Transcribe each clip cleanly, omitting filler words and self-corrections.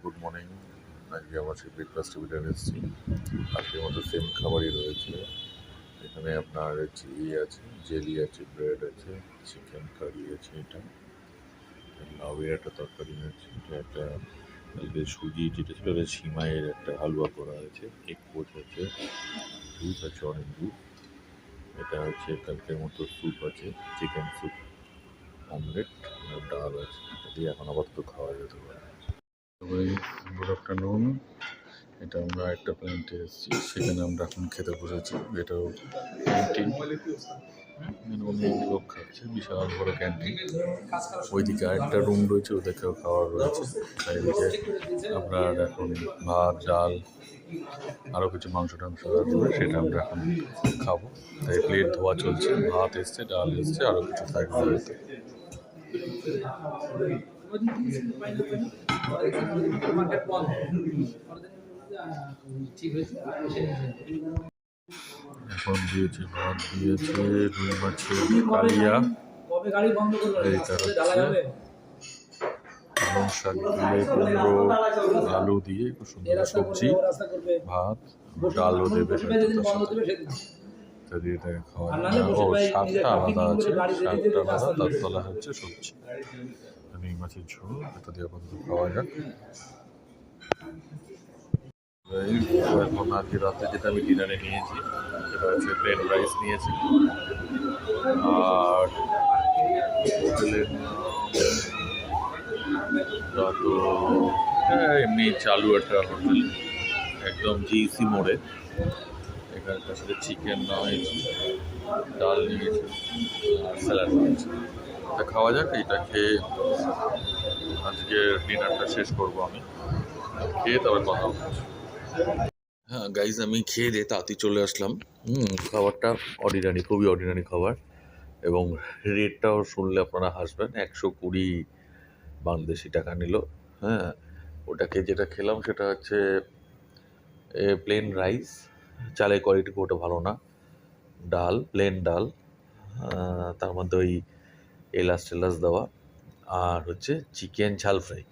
Good morning. আজকে আমার সেই ব্রেকফাস্ট টেবিলে এসেছি। আজকের মতো সেম খাবারই রয়েছে। এখানে আপনার আছে, জেলি আছে, ব্রেড আছে, চিকেন কারি আছে, এটা লাউয়ের একটা তরকারি আছে, এটা একটা কালকে সুজি যেটা ছিল ওটা সিমাইয়ের একটা হালুয়া করা আছে, এক পোচ আছে, জুস আছে, অরেঞ্জ জুস, এটা হচ্ছে কালকের মতো স্যুপ আছে, চিকেন স্যুপ, অমলেট আর ডাল আছে। এটা দিয়ে এখন আপাতত খাওয়া যেতে পারে। Good afternoon. এটা আমরা একটা প্ল্যান্টে এসেছি, সেখানে আমরা এখন খেতে বসেছি। এটাও ক্যান্টিন, অনেক লোক খাচ্ছে, বিশাল বড় ক্যান্টিন। ওইদিকে আরেকটা রুম রয়েছে, ওদেরকেও খাওয়ার রয়েছে। এদিকে আপনার এখন ভাত, ডাল, আরও কিছু মাংস টাংস আছে, সেটা আমরা এখন খাবো। তাই প্লেট ধোয়া চলছে, ভাত এসছে, ডাল এসছে, আরও কিছু থাকবে হয়তো। এখন দিয়েছে ভাত, দিয়েছে রুই মাছের কালিয়া, এইটা হচ্ছে পালং শাক দিয়ে কুমড়ো আলু দিয়ে খুব সুন্দর সবজি, ভাত, ডালও দেবে হয়তো তার সাথে। দিয়ে এটাকে খাওয়া যায়। ও শাকটা আলাদা আছে, শাকটা আলাদা, তার তলায় হচ্ছে সবজি। রুই মাছের ঝোল, এটা দিয়ে আপাতত খাওয়া যাক। এখন আজকে রাতে যেটা আমি ডিনারে নিয়েছি সেটা হচ্ছে প্লেন রাইস নিয়েছি, আর হোটেলের তো এমনি চালু একটা হোটেল, একদম জিসি মোড়ে। এখানে তার সাথে চিকেন নেওয়া হয়েছে, ডাল নিয়েছি, আর স্যালাড নিয়েছি। তা খাওয়া যাক, এইটা খেয়ে আজকে ডিনারটা শেষ করবো আমি। খেয়ে তবে কথা বলছি। হ্যাঁ গাইজ, আমি খেয়ে দিয়ে তাড়াতাড়ি চলে আসলাম। খাবারটা অর্ডিনারি, খুবই অর্ডিনারি খাবার, এবং রেটটাও শুনলে আপনারা হাসবেন। 120 বাংলাদেশি টাকা নিল। হ্যাঁ, ওটাকে যেটা খেলাম সেটা হচ্ছে প্লেন রাইস, চালের কোয়ালিটি খুব একটা ভালো না, ডাল, প্লেন ডাল, তার মধ্যে ওই এলাচ টেলাচ দেওয়া, আর হচ্ছে চিকেন ঝাল ফ্রাই,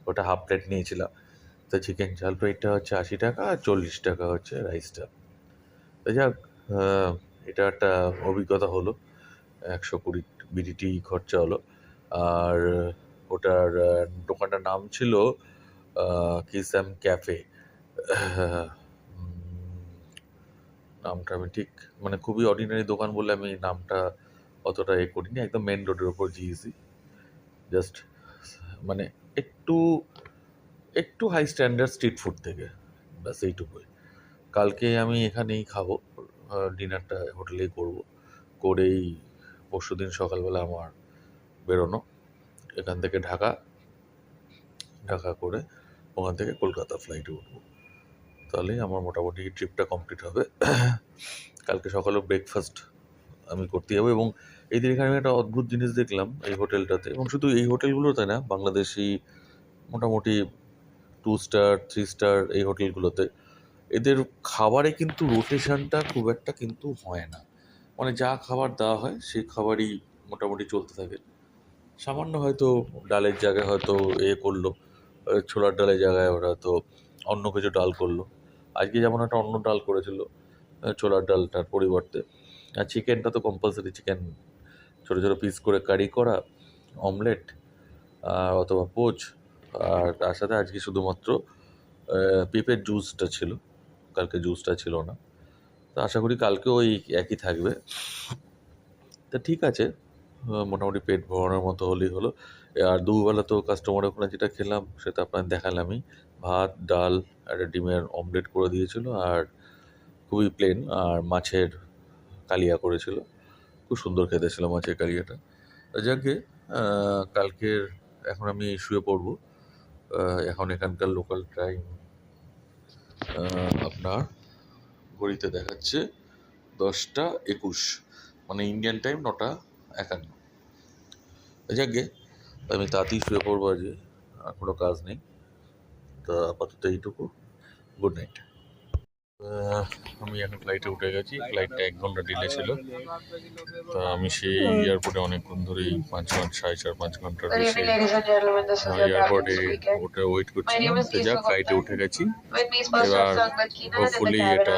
ওটা হাফ প্লেট নিয়েছিলাম। তো চিকেন ঝাল ফ্রাইটা হচ্ছে 80 টাকা, আর 40 টাকা হচ্ছে রাইসটা। তো যাক, এটা একটা অভিজ্ঞতা হলো। 120 বিডিটি খরচা হলো। আর ওটার দোকানটার নাম ছিল কিসাম ক্যাফে। নামটা আমি ঠিক, মানে খুবই অর্ডিনারি দোকান বলে আমি নামটা অতটা করিনি। একদম মেন রোডের ওপর জিইসি, জাস্ট মানে একটু একটু হাই স্ট্যান্ডার্ড স্ট্রিট ফুড থেকে, ব্যাস এইটুকুই। কালকে আমি এখানেই খাবো, ডিনারটা হোটেলেই করব, করেই পরশু দিন সকালবেলা আমার বেরোনো এখান থেকে ঢাকা করে ওখান থেকে কলকাতা ফ্লাইটে উঠবো। তাহলেই আমার মোটামুটি ট্রিপটা কমপ্লিট হবে। কালকে সকালে ব্রেকফাস্ট আমি করতে যাবো। এবং এদের এখানে আমি একটা অদ্ভুত জিনিস দেখলাম এই হোটেলটাতে, এবং শুধু এই হোটেলগুলোতে না, বাংলাদেশি মোটামুটি 2 স্টার 3 স্টার এই হোটেলগুলোতে এদের খাবারে কিন্তু রোটেশনটা খুব একটা কিন্তু হয় না। মানে যা খাবার দেওয়া হয় সেই খাবারই মোটামুটি চলতে থাকে। সামান্য হয়তো ডালের জায়গায় হয়তো করলো, ছোলার ডালের জায়গায় ওরা তো অন্য কিছু ডাল করলো। আজকে যেমন একটা অন্য ডাল করেছিল ছোলার ডালটার পরিবর্তে। আর চিকেনটা তো কম্পালসারি, চিকেন ছোটো ছোটো পিস করে কারি করা, অমলেট অথবা পোচ, আর তার সাথে আজকে শুধুমাত্র পেঁপের জুসটা ছিল, কালকে জুসটা ছিল না। তো আশা করি কালকেও ওই একই থাকবে। তা ঠিক আছে, মোটামুটি পেট ভরানোর মতো হলেই হলো। আর দুবেলা তো কাস্টমার ওখানে যেটা খেলাম সেটা আপনার দেখালামই। ভাত, ডাল, একটা ডিমের অমলেট করে দিয়েছিল, আর খুবই প্লেন, আর মাছের কালিয়া করেছিল। খুব সুন্দর খেতে ছিল মাছের কালিয়াটা। যাকে কালকের এখন আমি শুয়ে পড়বো। এখন এখানকার লোকাল টাইম আপনার ঘড়িতে দেখাচ্ছে 10টা 21, মানে ইন্ডিয়ান টাইম 9টা 51। যাকে আমি তাড়াতাড়ি শুয়ে পড়বো, আজকে আর কোনো কাজ নেই। তো আপাতত এইটুকু। Good night. আমি এখন ফ্লাইটে উঠে গেছি। ফ্লাইটটা 1 ঘন্টা ডিলে ছিল। তা আমি সেই এয়ারপোর্টে অনেকক্ষণ ধরেই 5 ঘন্টা 4.5 ঘন্টার বেশি এয়ারপোর্টে ওটা ওয়েট করছিলাম। তো যাক ফ্লাইটে উঠে গেছি। এবার হোপফুলি এটা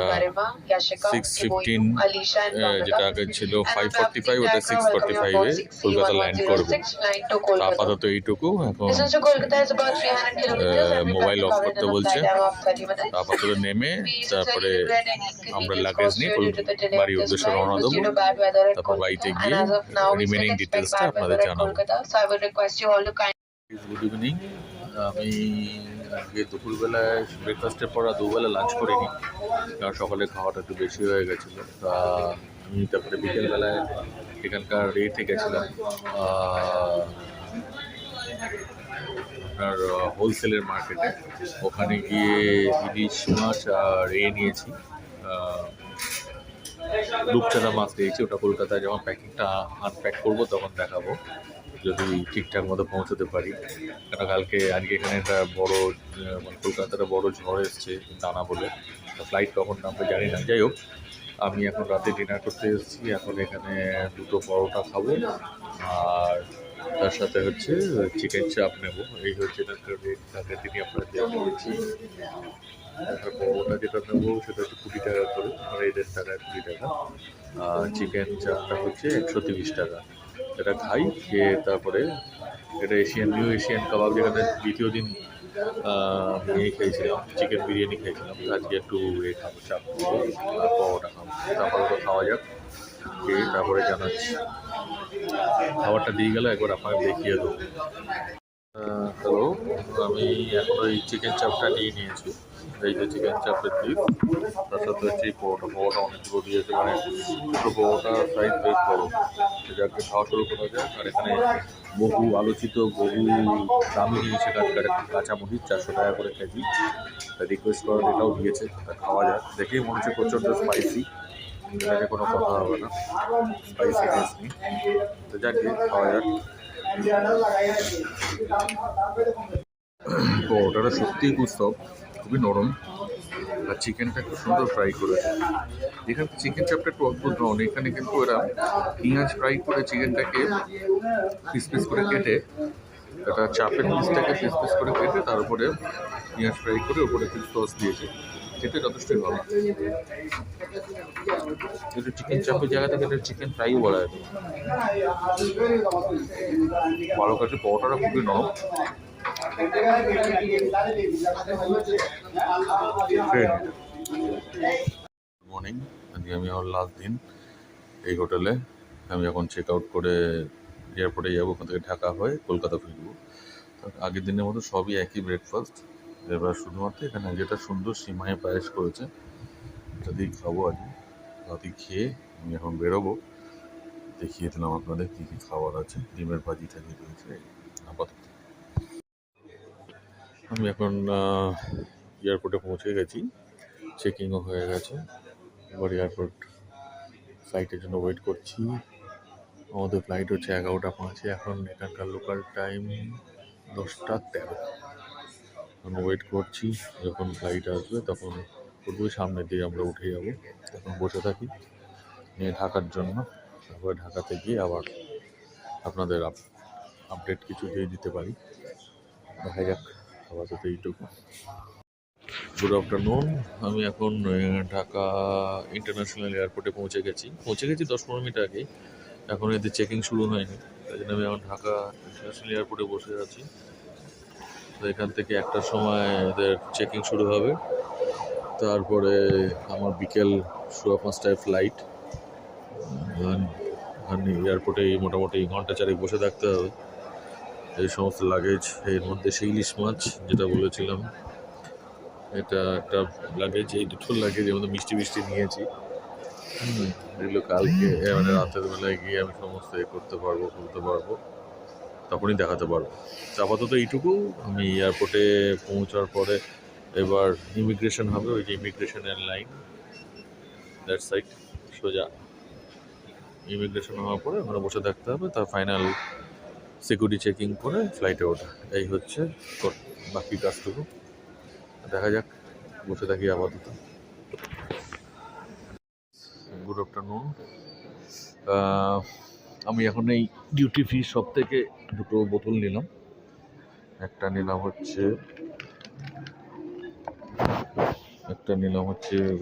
6:15 যেটা আগে ছিল 5:45 ওটা 6:45-এ কলকাতা ল্যান্ড করবে। আপাতত এইটুকু। এখন মোবাইল অফ করতে বলছে। আপাতত নেমে তারপরে আমরা লাগেজ নিয়ে বাড়ির উদ্দেশ্যে রওনা দেবো। তারপর বাড়িতে গিয়ে রিমেনিং ডিটেলসটা আপনাদের জানাবো। Good evening. আমি আজকে দুপুরবেলায় ব্রেকফাস্টের পর আর দুবেলা লাঞ্চ করিনি, কারণ সকালে খাওয়াটা একটু বেশি হয়ে গেছিলো। তা আমি তারপরে বিকেলবেলায় এখানকার রেটে গেছিলাম আপনার হোলসেলের মার্কেটে। ওখানে গিয়ে ইলিশ মাছ আর নিয়েছি, রূপচাঁদা মাছ নিয়েছি। ওটা কলকাতায় যখন প্যাকিংটা আনপ্যাক করবো তখন দেখাবো, যদি ঠিকঠাক মতো পৌঁছতে পারি। কারণ আজকে এখানে একটা বড় মানে কলকাতাটা বড় ঝড় এসছে দানা বলে। ফ্লাইট কখন নামবে জানি না। যাই হোক, আমি এখন রাতে ডিনার করতে এসেছি। এখন এখানে 2টো পরোটা খাবো আর তার সাথে হচ্ছে চিকেন চাপ নেব। এই হচ্ছে এটার রেট। তাকে তিনি আপনারা দেখতে পাচ্ছি। পরোটা যেটা নেবো সেটা হচ্ছে 20 টাকা করে, আর এদের টাকায় 20 টাকা। আর চিকেন চাপটা হচ্ছে 130 টাকা। এটা খাই, খেয়ে তারপরে এটা নিউ এশিয়ান কাবাব, যেখানে দ্বিতীয় দিন নিয়ে খেয়েছিলাম, চিকেন বিরিয়ানি খেয়েছিলাম। আজকে একটু খাবো, চাপ আর পরোটা খাবো। তারপরে তো খাওয়া যাক, খেয়ে তারপরে জানাচ্ছি। খাবারটা দিয়ে গেলে একবার আপনাকে দেখিয়ে দেবো। হ্যালো, আমি এখন ওই চিকেন চাপটা নিয়ে নিয়েছি। এই যে চিকেন চাপের পিস, তার সাথে হচ্ছে এই পরোটা অনেকগুলো দিয়েছে। মানে দুটো পরোটা সাইজ বেশ বড়। যাকে খাওয়া শুরু করা যায়। আর এখানে বহু আলোচিত বহু দামি জিনিস এখানকার কাঁচামরিচ 400 টাকা করে কেজি। রিকোয়েস্ট করার এটাও দিয়েছে, তা খাওয়া যায়। দেখেই মনে হচ্ছে প্রচণ্ড স্পাইসি, এখানে কোনো কথা হবে না, স্পাইসি টেস্ট নেই। তো যাকে খাওয়া যাক। পরোটাটা সত্যিই খুব সফট, খুবই নরম, আর চিকেনটা খুব সুন্দর ফ্রাই করেছে। এখানে চিকেন চাপটা একটু অদ্ভুত ধরনের। এখানে কিন্তু এরা পেঁয়াজ ফ্রাই করে চিকেনটাকে পিস পিস করে কেটে, একটা চাপের পিসটাকে পিস পিস করে কেটে তার উপরে পেঁয়াজ ফ্রাই করে ওপরে কিছু সস দিয়েছে। খেতে যথেষ্টই ভালো। কিন্তু চিকেন চাপের জায়গা থেকে এটা চিকেন ফ্রাইও বলা যায়। ভালো কাছে পরোটাটা খুবই নরম। মর্নিং, আজকে আমি আমার লাস্ট দিন এই হোটেলে। আমি এখন চেক আউট করে এয়ারপোর্টে যাবো, ওখান থেকে ঢাকা হয়ে কলকাতা ফিরবো। আগের দিনের মতো সবই একই ব্রেকফাস্ট। এবার শুধুমাত্র এখানে যেটা সুন্দর সিমাই পায়েস করেছে, এটা দিয়ে খাবো আজকে। রাতে খেয়ে আমি এখন বেরোবো। দেখিয়ে দিলাম আপনাদের কী কী খাবার আছে। ডিমের ভাজি টাজি রয়েছে আপাতত। আমি এখন এয়ারপোর্টে পৌঁছে গেছি, চেকিংও হয়ে গেছে। এবার এয়ারপোর্ট ফ্লাইটের জন্য ওয়েট করছি। আমাদের ফ্লাইট হচ্ছে 11টা 5-এ। এখন এখানকার লোকাল টাইম 10টা 13। আমি ওয়েট করছি, যখন ফ্লাইট আসবে তখন পুরোপুরি সামনে দিয়ে আমরা উঠে যাব। তখন বসে থাকি নিয়ে ঢাকার জন্য। তারপরে ঢাকাতে গিয়ে আবার আপনাদের আপডেট কিছু দিয়ে দিতে পারি। দেখা যাক, আপাতত এইটুকু। Good afternoon. আমি এখন ঢাকা ইন্টারন্যাশনাল এয়ারপোর্টে পৌঁছে গেছি 10-15 মিনিট আগেই। এখন এদের চেকিং শুরু হয়নি, তাই জন্য আমি এখন ঢাকা ইন্টারন্যাশনাল এয়ারপোর্টে বসে আছি। তো এখান থেকে 1টার সময় এদের চেকিং শুরু হবে। তারপরে আমার বিকেল 5:15 ফ্লাইট। এয়ারপোর্টে মোটামুটি ঘন্টা 4 বসে থাকতে হবে। এই সমস্ত লাগেজ, এর মধ্যে সেই ইলিশ মাছ যেটা বলেছিলাম, এটা একটা লাগেজ। এই দুটো লাগেজ, এর মধ্যে মিষ্টি নিয়েছি। এগুলো কালকে মানে রাতের বেলায় গিয়ে আমি সমস্ত করতে পারবো, খুলতে পারবো, তখনই দেখাতে পারবো। আপাতত এইটুকু। আমি এয়ারপোর্টে পৌঁছার পরে এবার ইমিগ্রেশন হবে। ওই যে ইমিগ্রেশনের লাইন দ্যাট সাইড সোজা। ইমিগ্রেশন হওয়ার পরে ওখানে বসে থাকতে হবে, তার ফাইনাল সিকিউরিটি চেকিং করে ফ্লাইটে ওঠা। এই হচ্ছে বাকি কাজটুকু। দেখা যাক, বসে থাকি আপাতত। Good afternoon. আমি এখন এই ডিউটি ফ্রি শপ থেকে দুটো বোতল নিলাম। একটা নিলাম হচ্ছে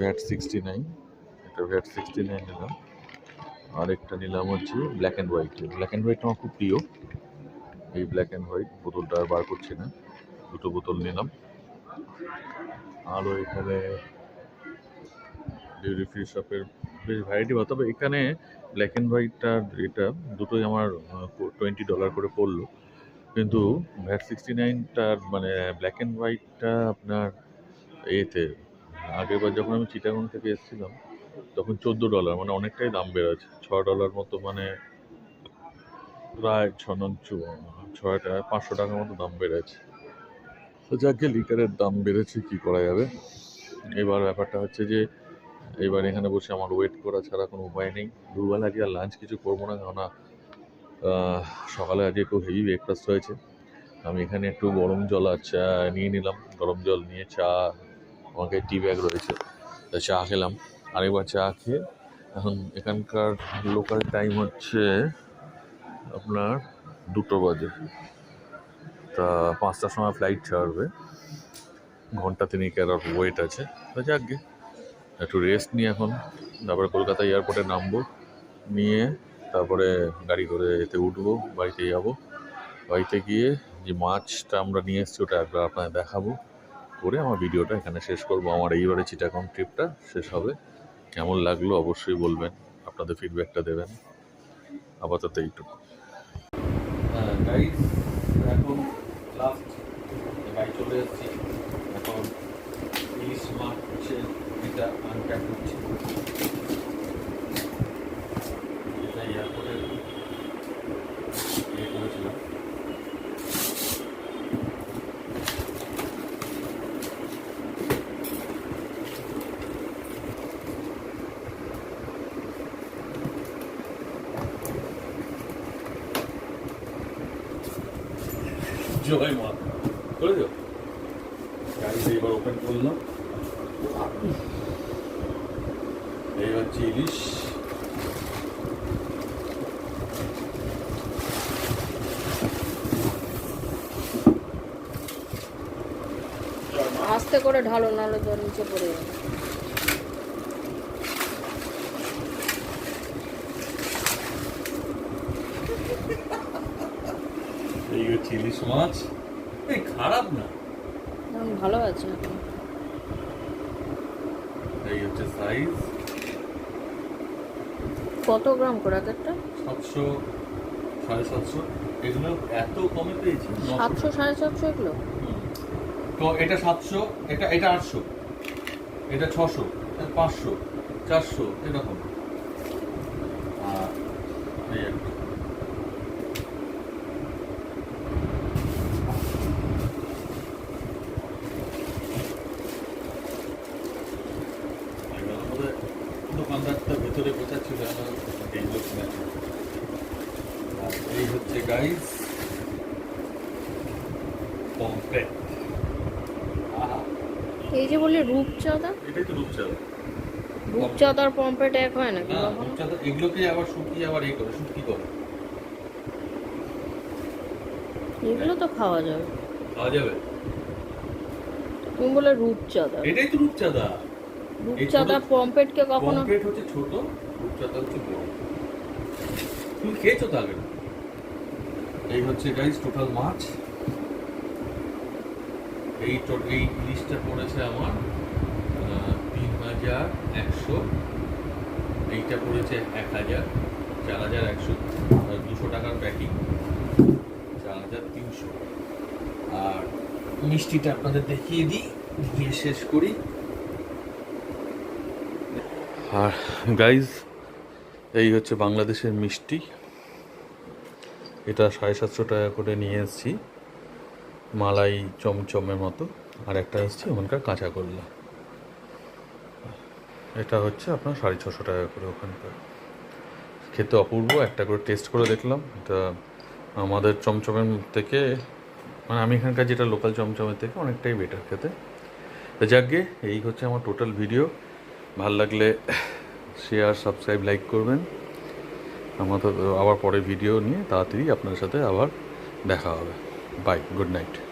ভ্যাট 69, একটা ভ্যাট 69 নিলাম। আর একটা নিলাম হচ্ছে black and white. Black and white আমার খুব প্রিয়। এই ব্ল্যাক অ্যান্ড হোয়াইট বোতলটা আর বার করছি না, দুটো বোতল নিলাম। আরও এখানে ডিউটি ফ্রি শপের বেশ ভ্যারাইটি পাওয়া, তবে এখানে ব্ল্যাক অ্যান্ড হোয়াইটটার এটা দুটোই আমার $20 করে পড়লো। কিন্তু ভ্যাট 69টার মানে ব্ল্যাক অ্যান্ড হোয়াইটটা আপনার এতে আগেরবার যখন আমি চিটাগং থেকে এসেছিলাম তখন $14, মানে অনেকটাই দাম বেড়েছে, $6 মতো, মানে প্রায় 500 টাকার মতো দাম বেড়েছে। তো যাকে লিটারের দাম বেড়েছে কী করা যাবে। এবার ব্যাপারটা হচ্ছে যে এবার এখানে বসে আমার ওয়েট করা ছাড়া কোনো উপায় নেই। দুবেলা আজকে আর লাঞ্চ কিছু করবো না, কেননা সকালে আজকে খুব হেভি ব্রেকফাস্ট হয়েছে। আমি এখানে একটু গরম জল আর চা নিয়ে নিলাম, গরম জল নিয়ে চা, আমাকে টি ব্যাগ রয়েছে, চা খেলাম। আরেকবার চা খেয়ে এখন এখানকার লোকাল টাইম হচ্ছে আপনার 2টো বাজে। তা 5টার সময় ফ্লাইট ছাড়বে, ঘন্টা তিনেকের আর ওয়েট আছে। তো যাকগে একটু রেস্ট নিয়ে এখন তারপরে কলকাতা এয়ারপোর্টে নামবো, নিয়ে তারপরে গাড়ি করে এতে উঠবো, বাড়িতে যাবো। বাড়িতে গিয়ে যে মাছটা আমরা নিয়ে এসেছি ওটা একবার আপনাদের দেখাবো, করে আমার ভিডিওটা এখানে শেষ করবো। আমার এইবারে চিটাগং ট্রিপটা শেষ হবে। কেমন লাগলো অবশ্যই বলবেন, আপনাদের ফিডব্যাকটা দেবেন। আপাতত এইটুকু। এখন লাস্ট বাড়ি চলে এসেছি। এখন ইলিশ মাছের এটা আনপ্যাক করছি। এটা এয়ারপোর্টে করেছিলাম। জয় মা, করে দিও। গাড়িতে এবার ওপেন করলাম, এই হচ্ছে ইলিশ। আস্তে করে ঢালো, নাহলে জল নিচে পড়ে যাবে। এই হচ্ছে ইলিশ মাছ, এই খারাপ না, ভালো আছে। এই হচ্ছে সাইজ। কত গ্রাম করে একটা? 700, 750। এগুলো এত কমে পেয়েছি, 700 750 এগুলো। তো এটা 700, এটা 800, এটা 600, 500, 400 এরকম। আর এই একটা দোকানদারটা ভেতরে বোঝাচ্ছিল এইগুলো কিনেছে। আর এই হচ্ছে গাইস পমফ্রেট। এই যে বললি রূপচাঁদা, এটাই তো রূপচাঁদা। রূপচাঁদার পম্পেট এক হয় নাকি? না, রূপচাঁদা এগুলোকে আবার শুকিয়ে আবার এই করে শুটকি করে। এগুলো তো খাওয়া যাবে। খাওয়া যাবে? তুমি বলে রূপচাঁদা, এটাই তো রূপচাঁদা। রূপচাঁদা পম্পেটকে কখনো? পমফ্রেট হচ্ছে ছোট, রূপচাঁদা হচ্ছে বড়। তুমি খেয়েছো তো আগে? এই হচ্ছে গাইস টোটাল মাছ। এই ইলিশটা পড়েছে আমার 3100, এইটা পড়েছে 1000, 4100, 200 টাকার প্যাকিং, 4300। আর মিষ্টিটা আপনাদের দেখিয়ে দিই, দিয়ে শেষ করি। আর গাইজ এই হচ্ছে বাংলাদেশের মিষ্টি, এটা 750 টাকা করে নিয়ে এসেছি, মালাই চমচমের মতো। আর একটা এসেছি ওখানকার কাঁচাগোল্লা, এটা হচ্ছে আপনার 650 টাকা করে ওখানকার। খেতে অপূর্ব, একটা করে টেস্ট করে দেখলাম। এটা আমাদের চমচমের থেকে, মানে আমি এখানকার যেটা লোকাল চমচমের থেকে অনেকটাই বেটার খেতে। তো যাকগে এই হচ্ছে আমার টোটাল ভিডিও। ভাল লাগলে শেয়ার, সাবস্ক্রাইব, লাইক করবেন। আমাদের আবার পরে ভিডিও নিয়ে তাড়াতাড়ি আপনার সাথে আবার দেখা হবে। Bye, good night.